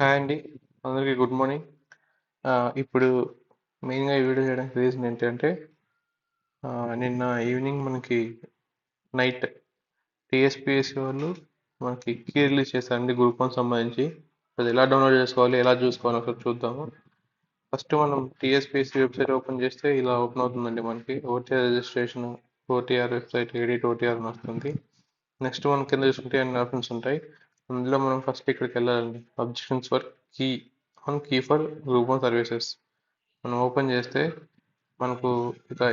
Hi అండి, అందరికీ good morning. ఇప్పుడు మెయిన్గా ఈ వీడియో చేయడానికి రీజన్ ఏంటంటే నిన్న ఈవినింగ్ మనకి నైట్ టీఎస్పీఎస్సీ వాళ్ళు మనకి కీ రిలీజ్ చేశారండి గ్రూప్ వన్ సంబంధించి. అది ఎలా డౌన్లోడ్ చేసుకోవాలి, ఎలా చూసుకోవాలి ఒకసారి చూద్దాము. ఫస్ట్ మనం టీఎస్పీఎస్సీ వెబ్సైట్ ఓపెన్ చేస్తే ఇలా ఓపెన్ అవుతుందండి. మనకి OTR registration, OTR website, edit OTR అని వస్తుంది. నెక్స్ట్ మనం కింద చూసుకుంటే అన్ని ఆప్షన్స్ ఉంటాయి. అందులో మనం ఫస్ట్ ఇక్కడికి వెళ్ళాలండి. Objections for key for group one services మనం ఓపెన్ చేస్తే మనకు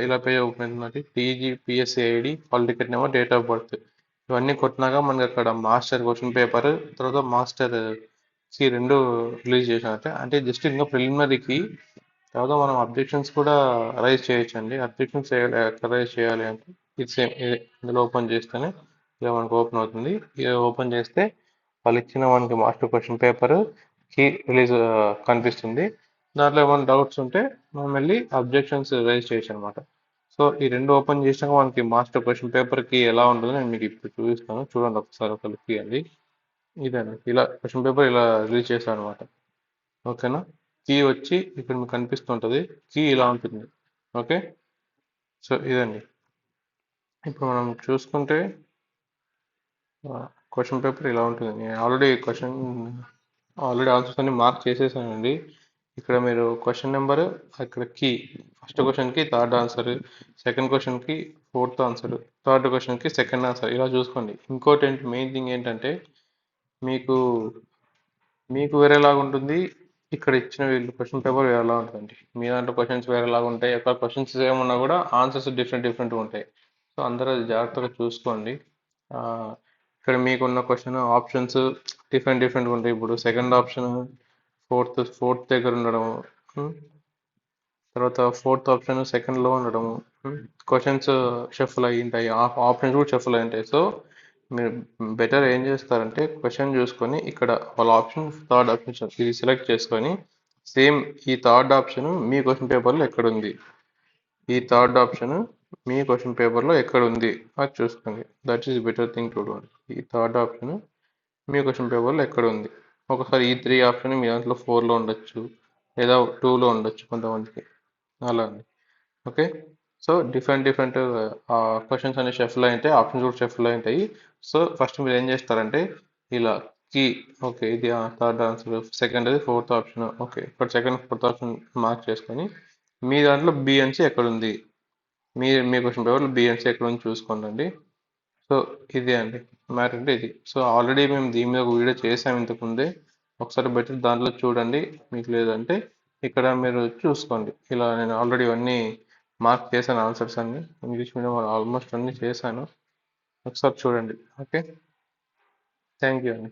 ఇలా పేజ్ ఓపెన్ అవుతుందండి. TGPSC ID, hall ticket number, date of birth ఇవన్నీ కొట్టినాక మనకి అక్కడ మాస్టర్ క్వశ్చన్ పేపర్, తర్వాత మాస్టర్ కి రెండు రిలీజ్ చేసినట్టే. అంటే జస్ట్ ఇంకా ప్రిలిమినరీకి తర్వాత మనం అబ్జెక్షన్స్ కూడా రైజ్ చేయొచ్చు అండి. అబ్జెక్షన్స్ ఎక్కడ రైజ్ చేయాలి అంటే ఇది సేమ్ ఇందులో ఓపెన్ చేస్తేనే ఇలా మనకు ఓపెన్ అవుతుంది. ఇది ఓపెన్ చేస్తే వాళ్ళు ఇచ్చిన మనకి మాస్టర్ క్వశ్చన్ పేపర్ కి రిలీజ్ కనిపిస్తుంది. దాంట్లో ఏమైనా డౌట్స్ ఉంటే మనం వెళ్ళి అబ్జెక్షన్స్ రైజ్ చేయొచ్చు అనమాట. సో ఈ రెండు ఓపెన్ చేసినాక మనకి మాస్టర్ క్వశ్చన్ పేపర్ కి ఎలా ఉంటుందో నేను మీకు ఇప్పుడు చూపిస్తాను. చూడండి ఒకసారి ఒక లుక్ ఇవ్వండి. ఇదండి, ఇలా క్వశ్చన్ పేపర్ ఇలా రిలీజ్ చేశాను అనమాట. ఓకేనా. కీ వచ్చి ఇక్కడ మీకు కనిపిస్తుంటుంది. కీ ఇలా ఉంటుంది. ఓకే. సో ఇదండి. ఇప్పుడు మనం చూసుకుంటే క్వశ్చన్ పేపర్ ఇలా ఉంటుంది. నేను ఆల్రెడీ ఆన్సర్స్ అన్ని మార్క్ చేసేసానండి. ఇక్కడ మీరు క్వశ్చన్ నెంబర్, అక్కడ కీ, ఫస్ట్ క్వశ్చన్కి థర్డ్ ఆన్సర్, సెకండ్ క్వశ్చన్కి ఫోర్త్ ఆన్సర్, థర్డ్ క్వశ్చన్కి సెకండ్ ఆన్సర్ ఇలా చూసుకోండి. ఇంకోటి మెయిన్ థింగ్ ఏంటంటే మీకు మీకు వేరేలాగా ఉంటుంది. ఇక్కడ ఇచ్చిన వీళ్ళు క్వశ్చన్ పేపర్ వేరేలా ఉంటుంది. మీ దాంట్లో క్వశ్చన్స్ వేరేలాగా ఉంటాయి. అక్కడ క్వశ్చన్స్ ఏమున్నా కూడా ఆన్సర్స్ డిఫరెంట్గా ఉంటాయి. సో అందరూ అది జాగ్రత్తగా చూసుకోండి. ఆ, ఇక్కడ మీకున్న క్వశ్చన్ ఆప్షన్స్ డిఫరెంట్గా ఉంటాయి. ఇప్పుడు సెకండ్ ఆప్షన్ ఫోర్త్ దగ్గర ఉండడం, తర్వాత ఫోర్త్ ఆప్షన్ సెకండ్లో ఉండడం, క్వశ్చన్స్ షఫల్ అయి ఉంటాయి, ఆప్షన్స్ కూడా షఫల్ అయి ఉంటాయి. సో మీరు బెటర్ ఏం చేస్తారంటే క్వశ్చన్ చూసుకొని ఇక్కడ వాళ్ళ ఆప్షన్ థర్డ్ ఆప్షన్ ఇది సెలెక్ట్ చేసుకొని సేమ్ ఈ థర్డ్ ఆప్షన్ మీ క్వశ్చన్ పేపర్లో ఎక్కడుంది, ఈ థర్డ్ ఆప్షన్ మీ క్వశ్చన్ పేపర్లో ఎక్కడుంది అది చూసుకోండి. That is better thing to do. ఈ థర్డ్ ఆప్షన్ మీ క్వశ్చన్ పేపర్లో ఎక్కడ ఉంది. ఒకసారి ఈ త్రీ ఆప్షన్ మీ దాంట్లో 4లో ఉండొచ్చు, లేదా 2లో ఉండొచ్చు కొంతమందికి, అలా అండి. ఓకే. సో డిఫరెంట్ క్వశ్చన్స్ అన్ని షఫల్ అయి ఉంటాయి, ఆప్షన్స్ కూడా షఫల్ అయి ఉంటాయి. సో ఫస్ట్ మీరు ఏం చేస్తారంటే ఇలా కీ, ఓకే ఇది థర్డ్ ఆన్సర్, సెకండ్ అది ఫోర్త్ ఆప్షన్, ఓకే ఇక్కడ సెకండ్ ఫోర్త్ ఆప్షన్ మార్క్ చేసుకొని మీ దాంట్లో బిఎన్సి ఎక్కడ ఉంది, మీ క్వశ్చన్ పేపర్లో బిఎన్సి ఎక్కడ ఉంది చూసుకోండి. సో ఇది అండి మ్యాటర్ అంటే ఇది. సో ఆల్రెడీ మేము దీని మీద ఒక వీడియో చేసాము ఇంతకుముందే, ఒకసారి బెటర్ దాంట్లో చూడండి. మీకు లేదంటే ఇక్కడ మీరు చూసుకోండి. ఇలా నేను ఆల్రెడీ అన్నీ మార్క్ చేశాను, ఆన్సర్స్ అన్ని ఇంగ్లీష్ మీడియం ఆల్మోస్ట్ అన్నీ చేశాను. ఒకసారి చూడండి. ఓకే. థ్యాంక్ యూ అండి.